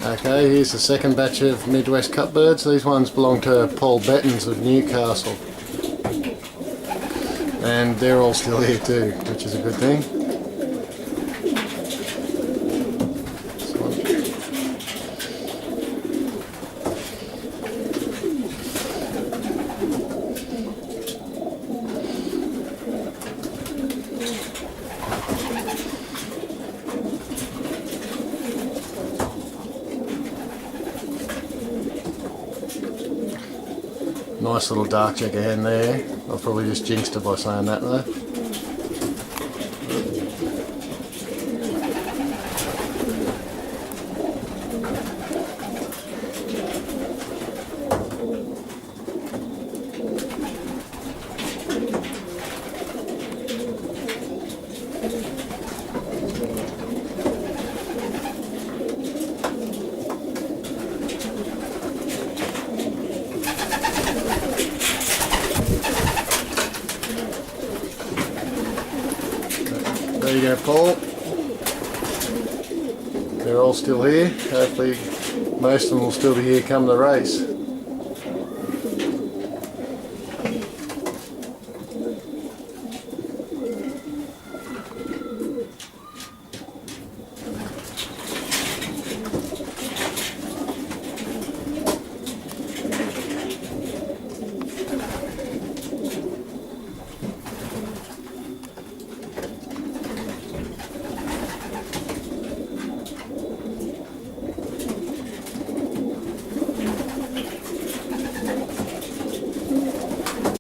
Okay, here's the second batch of Midwest Cup birds. These ones belong to Paul Bettens of Newcastle. And they're all still here too, which is a good thing. Nice little dark checker hen there. I've probably just jinxed it by saying that though. There you go, Paul. They're all still here. Hopefully most of them will still be here come the race.